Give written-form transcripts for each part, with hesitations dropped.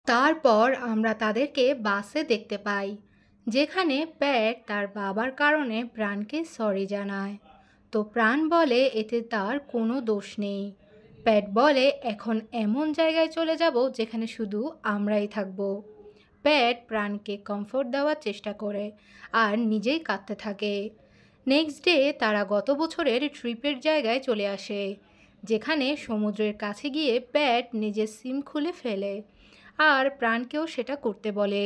তারপর আমরা তাদেরকে বাসে দেখতে পাই, যেখানে প্যাট তার বাবার কারণে প্রাণকে সরি জানায়। তো প্রাণ বলে এতে তার কোনো দোষ নেই। প্যাট বলে এখন এমন জায়গায় চলে যাব যেখানে শুধু আমরাই থাকব। প্যাট প্রাণকে কমফোর্ট দেওয়ার চেষ্টা করে আর নিজেই কাঁদতে থাকে। নেক্সট ডে তারা গত বছরের ট্রিপের জায়গায় চলে আসে, যেখানে সমুদ্রের কাছে গিয়ে প্যাট নিজের সিম খুলে ফেলে আর প্রাণকেও সেটা করতে বলে,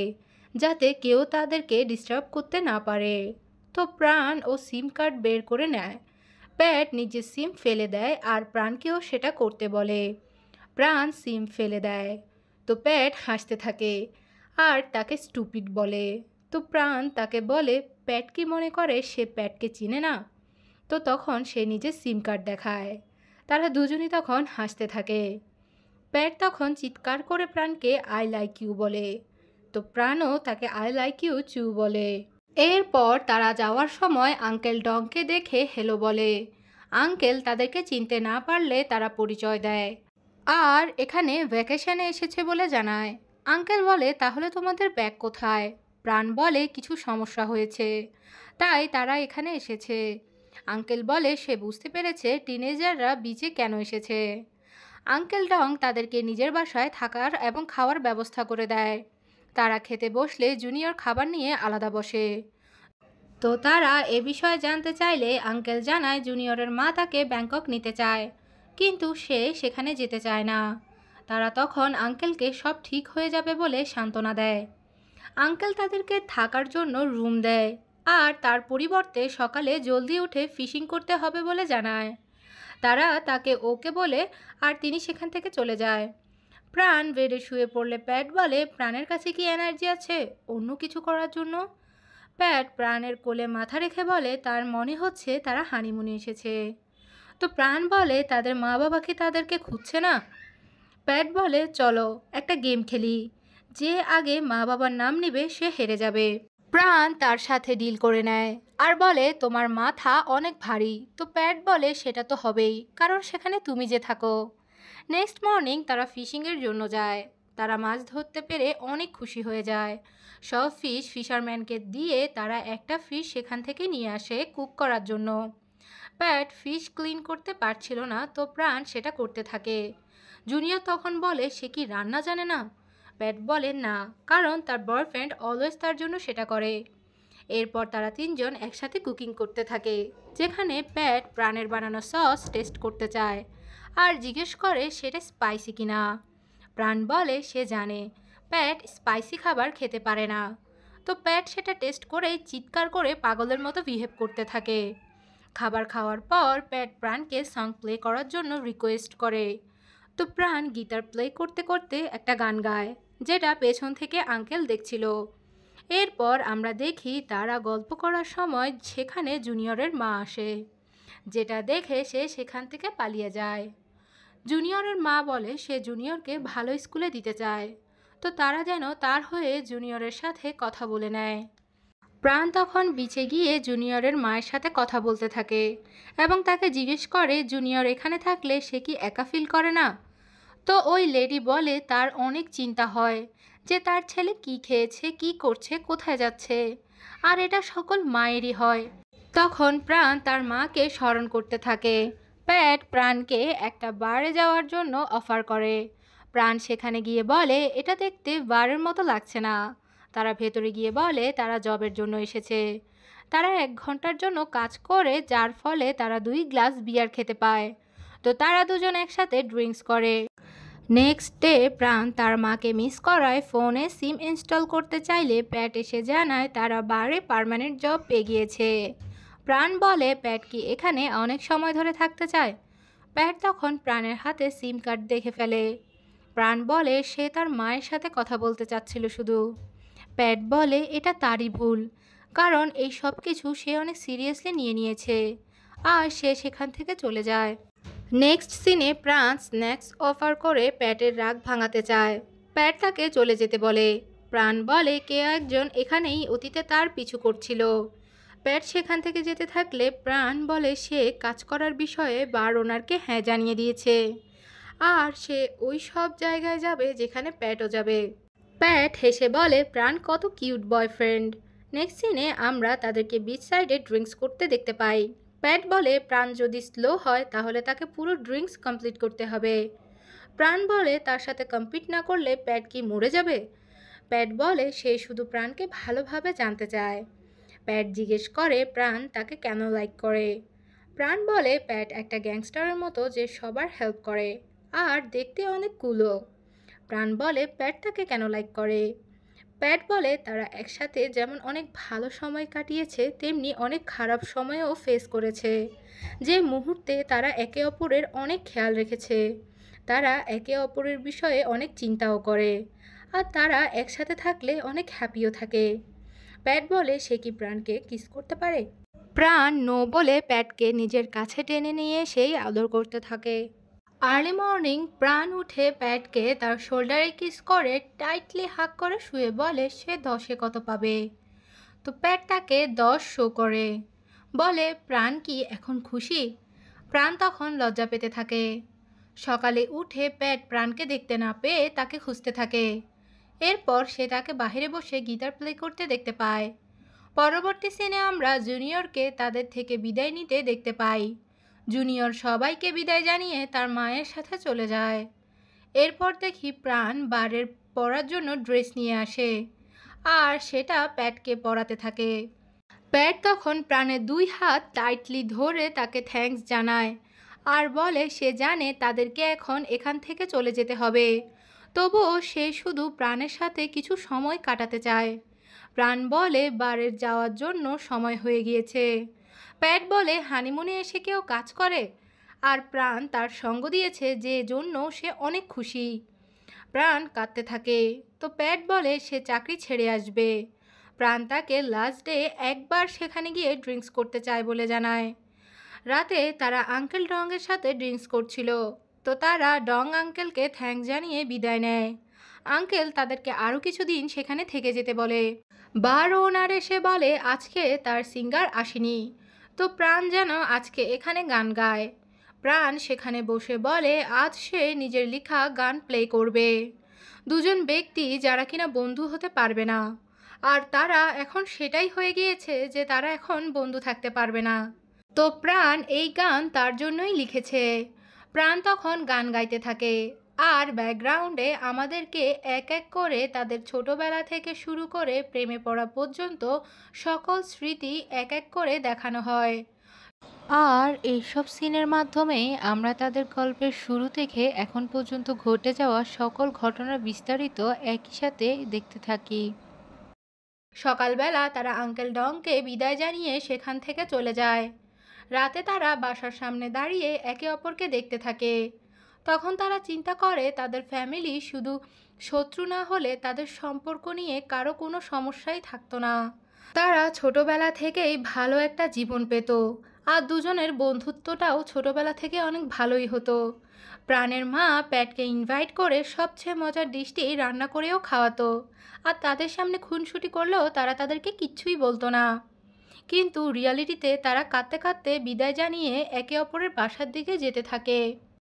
যাতে কেউ তাদেরকে ডিস্টার্ব করতে না পারে। তো প্রাণ ও সিম কার্ড বের করে নেয়। প্যাট নিজের সিম ফেলে দেয় আর প্রাণকেও সেটা করতে বলে। প্রাণ সিম ফেলে দেয়। তো প্যাট হাসতে থাকে আর তাকে স্টুপিড বলে। তো প্রাণ তাকে বলে প্যাট কি মনে করে সে প্যাটকে চিনে না। তো তখন সে নিজের সিম কার্ড দেখায়। তারা দুজনই তখন হাসতে থাকে। প্যাট তখন চিৎকার করে প্রাণকে আই লাইক ইউ বলে। তো প্রাণও তাকে আই লাইক ইউ চু বলে। এরপর তারা যাওয়ার সময় আঙ্কেল ডংকে দেখে হেলো বলে। আঙ্কেল তাদেরকে চিনতে না পারলে তারা পরিচয় দেয় আর এখানে ভ্যাকেশনে এসেছে বলে জানায়। আঙ্কেল বলে তাহলে তোমাদের ব্যাগ কোথায়? প্রাণ বলে কিছু সমস্যা হয়েছে, তাই তারা এখানে এসেছে। আঙ্কেল বলে সে বুঝতে পেরেছে টিনেজাররা বিচে কেন এসেছে। আঙ্কেল ডং তাদেরকে নিজের বাসায় থাকার এবং খাওয়ার ব্যবস্থা করে দেয়। তারা খেতে বসলে জুনিয়র খাবার নিয়ে আলাদা বসে। তো তারা এ বিষয়ে জানতে চাইলে আঙ্কেল জানায় জুনিয়রের মা তাকে ব্যাংকক নিতে চায়, কিন্তু সে সেখানে যেতে চায় না। তারা তখন আঙ্কেলকে সব ঠিক হয়ে যাবে বলে সান্ত্বনা দেয়। আঙ্কেল তাদেরকে থাকার জন্য রুম দেয় আর তার পরিবর্তে সকালে জলদি উঠে ফিশিং করতে হবে বলে জানায়। তারা তাকে ওকে বলে আর তিনি সেখান থেকে চলে যায়। প্রাণ বেডে শুয়ে পড়লে প্যাট বলে প্রাণের কাছে কি এনার্জি আছে অন্য কিছু করার জন্য? প্যাট প্রাণের কোলে মাথা রেখে বলে তার মনে হচ্ছে তারা হানিমুনে এসেছে। তো প্রাণ বলে তাদের মা বাবা কি তাদেরকে খুঁজছে না? প্যাট বলে চলো একটা গেম খেলি, যে আগে মা বাবার নাম নেবে সে হেরে যাবে। প্রাণ তার সাথে ডিল করে নেয় আর বলে তোমার মাথা অনেক ভারী। তো প্যাট বলে সেটা তো হবেই, কারণ সেখানে তুমি যে থাকো। নেক্সট মর্নিং তারা ফিশিংয়ের জন্য যায়। তারা মাছ ধরতে পেরে অনেক খুশি হয়ে যায়। সব ফিশ ফিশারম্যানকে দিয়ে তারা একটা ফিশ সেখান থেকে নিয়ে আসে কুক করার জন্য। প্যাট ফিশ ক্লিন করতে পারছিল না, তো প্রাণ সেটা করতে থাকে। জুনিয়র তখন বলে সে কি রান্না জানে না? প্যাট বলে না, কারণ তার বয়ফ্রেন্ড অলওয়েজ তার জন্য সেটা করে। এরপর তারা তিনজন একসাথে কুকিং করতে থাকে, যেখানে প্যাট প্রাণের বানানো সস টেস্ট করতে চায় আর জিজ্ঞেস করে সেটা স্পাইসি কিনা। প্রাণ বলে সে জানে প্যাট স্পাইসি খাবার খেতে পারে না। তো প্যাট সেটা টেস্ট করেই চিৎকার করে পাগলের মতো বিহেভ করতে থাকে। খাবার খাওয়ার পর প্যাট প্রাণকে সং প্লে করার জন্য রিকোয়েস্ট করে। তো প্রাণ গিটার প্লে করতে করতে একটা গান গায়, যেটা পেছন থেকে আঙ্কেল দেখছিল। এরপর আমরা দেখি তারা গল্প করার সময় সেখানে জুনিয়রের মা আসে, যেটা দেখে সে সেখান থেকে পালিয়ে যায়। জুনিয়রের মা বলে সে জুনিয়রকে ভালো স্কুলে দিতে চায়, তো তারা যেন তার হয়ে জুনিয়রের সাথে কথা বলে নেয়। প্রাণ তখন বিচে গিয়ে জুনিয়রের মায়ের সাথে কথা বলতে থাকে এবং তাকে জিজ্ঞেস করে জুনিয়র এখানে থাকলে সে কি একা ফিল করে না। তো ওই লেডি বলে তার অনেক চিন্তা হয় যে তার ছেলে কি খেয়েছে, কি করছে, কোথায় যাচ্ছে, আর এটা সকল মায়েরই হয়। তখন প্রাণ তার মাকে স্মরণ করতে থাকে। প্যাট প্রাণকে একটা বারে যাওয়ার জন্য অফার করে। প্রাণ সেখানে গিয়ে বলে এটা দেখতে বারের মতো লাগছে না। তারা ভেতরে গিয়ে বলে তারা জবের জন্য এসেছে। তারা 1 ঘন্টার জন্য কাজ করে, যার ফলে তারা 2 গ্লাস বিয়ার খেতে পায়। তো তারা দুজন একসাথে ড্রিঙ্কস করে। নেক্সট ডে প্রাণ তার মাকে মিস করায় ফোনে সিম ইনস্টল করতে চাইলে প্যাট এসে জানায় তারা বারে পার্মানেন্ট জব পেয়ে গিয়েছে। প্রাণ বলে প্যাট কি এখানে অনেক সময় ধরে থাকতে চায়? প্যাট তখন প্রাণের হাতে সিম কার্ড দেখে ফেলে। প্রাণ বলে সে তার মায়ের সাথে কথা বলতে চাচ্ছিল শুধু। প্যাট বলে এটা তারই ভুল, কারণ এই সব কিছু সে অনেক সিরিয়াসলি নিয়ে নিয়েছে আর সে সেখান থেকে চলে যায়। নেক্সট সিনে প্রাণ স্ন্যাক্স অফার করে প্যাটের রাগ ভাঙাতে চায়। প্যাট তাকে চলে যেতে বলে। প্রাণ বলে কেউ একজন এখানেই অতীতে তার পিছু করছিল। প্যাট সেখান থেকে যেতে থাকলে প্রাণ বলে সে কাজ করার বিষয়ে বার ওনারকে হ্যাঁ জানিয়ে দিয়েছে আর সে ওই সব জায়গায় যাবে যেখানে প্যাটও যাবে। প্যাট হেসে বলে প্রাণ কত কিউট বয়ফ্রেন্ড। নেক্সট সিনে আমরা তাদেরকে বিচ সাইডে ড্রিঙ্কস করতে দেখতে পাই। প্যাট বলে প্রাণ যদি স্লো হয় তাহলে তাকে পুরো ড্রিঙ্কস কমপ্লিট করতে হবে। প্রাণ বলে তার সাথে কম্পিট না করলে প্যাট কি মরে যাবে। প্যাট বলে সে শুধু প্রাণকে ভালোভাবে জানতে চায়। প্যাট জিজ্ঞেস করে প্রাণ তাকে কেন লাইক করে। প্রাণ বলে প্যাট একটা গ্যাংস্টারের মতো যে সবার হেল্প করে আর দেখতে অনেক কুলও। প্রাণ বলে প্যাট তাকে কেন লাইক করে। প্যাট বলে তারা একসাথে যেমন অনেক ভালো সময় কাটিয়েছে তেমনি অনেক খারাপ সময়ও ফেস করেছে, যে মুহূর্তে তারা একে অপরের অনেক খেয়াল রেখেছে। তারা একে অপরের বিষয়ে অনেক চিন্তাও করে আর তারা একসাথে থাকলে অনেক হ্যাপিও থাকে। প্যাট বলে সে কি প্রাণকে কিস করতে পারে। প্রাণ নো বলে প্যাটকে নিজের কাছে টেনে নিয়ে সেই আদর করতে থাকে। আর্লি মর্নিং প্রাণ উঠে প্যাটকে তার শোল্ডারে কিস করে টাইটলি হাগ করে শুয়ে বলে সে 10-এ কত পাবে। তো প্যাট তাকে 10 শো করে। বলে প্রাণ কি এখন খুশি। প্রাণ তখন লজ্জা পেতে থাকে। সকালে উঠে প্যাট প্রাণকে দেখতে না পেয়ে তাকে খুঁজতে থাকে। এরপর সে তাকে বাইরে বসে গিটার প্লে করতে দেখতে পায়। পরবর্তী সিনে আমরা জুনিয়রকে তাদের থেকে বিদায় নিতে দেখতে পাই। জুনিয়র সবাইকে বিদায় জানিয়ে তার মায়ের সাথে চলে যায়। এরপর দেখি প্রাণ বারের পরার জন্য ড্রেস নিয়ে আসে আর সেটা প্যাটকে পরাতে থাকে। প্যাট তখন প্রাণের 2 হাত টাইটলি ধরে তাকে থ্যাঙ্কস জানায় আর বলে সে জানে তাদেরকে এখন এখান থেকে চলে যেতে হবে, তবুও সে শুধু প্রাণের সাথে কিছু সময় কাটাতে চায়। প্রাণ বলে বারের যাওয়ার জন্য সময় হয়ে গিয়েছে। প্যাট বলে হানিমুনে এসে কেউ কাজ করে, আর প্রাণ তার সঙ্গ দিয়েছে যে জন্য সে অনেক খুশি। প্রাণ কাঁদতে থাকে। তো প্যাট বলে সে চাকরি ছেড়ে আসবে। প্রাণ তাকে লাস্ট ডে একবার সেখানে গিয়ে ড্রিঙ্কস করতে চায় বলে জানায়। রাতে তারা আঙ্কেল ডংয়ের সাথে ড্রিঙ্কস করছিল। তো তারা ডং আঙ্কেলকে থ্যাঙ্কস জানিয়ে বিদায় নেয়। আঙ্কেল তাদেরকে আরও কিছুদিন সেখানে থেকে যেতে বলে। বার ওনার এসে বলে আজকে তার সিঙ্গার আসেনি, তো প্রাণ যেন আজকে এখানে গান গায়। প্রাণ সেখানে বসে বলে আজ সে নিজের লেখা গান প্লে করবে। দুজন ব্যক্তি যারা কিনা বন্ধু হতে পারবে না, আর তারা এখন সেটাই হয়ে গিয়েছে যে তারা এখন বন্ধু থাকতে পারবে না। তো প্রাণ এই গান তার জন্যই লিখেছে। প্রাণ তখন গান গাইতে থাকে আর ব্যাকগ্রাউন্ডে আমাদেরকে এক এক করে তাদের ছোটবেলা থেকে শুরু করে প্রেমে পড়া পর্যন্ত সকল স্মৃতি এক এক করে দেখানো হয়। আর এইসব সিনের মাধ্যমে আমরা তাদের গল্পের শুরু থেকে এখন পর্যন্ত ঘটে যাওয়া সকল ঘটনার বিস্তারিত একই সাথে দেখতে থাকি। সকালবেলা তারা আঙ্কেল ডংকে বিদায় জানিয়ে সেখান থেকে চলে যায়। রাতে তারা বাসার সামনে দাঁড়িয়ে একে অপরকে দেখতে থাকে। তখন তারা চিন্তা করে তাদের ফ্যামিলি শুধু শত্রু না হলে তাদের সম্পর্ক নিয়ে কারো কোনো সমস্যাই থাকতো না। তারা ছোটবেলা থেকেই ভালো একটা জীবন পেত আর দুজনের বন্ধুত্বটাও ছোটবেলা থেকে অনেক ভালোই হতো। প্রাণের মা প্যাটকে ইনভাইট করে সবচেয়ে মজার ডিশটি রান্না করেও খাওয়াতো আর তাদের সামনে খুনসুটি করলেও তারা তাদেরকে কিচ্ছুই বলতো না। কিন্তু রিয়ালিটিতে তারা কাঁদতে কাঁদতে বিদায় জানিয়ে একে অপরের বাসার দিকে যেতে থাকে।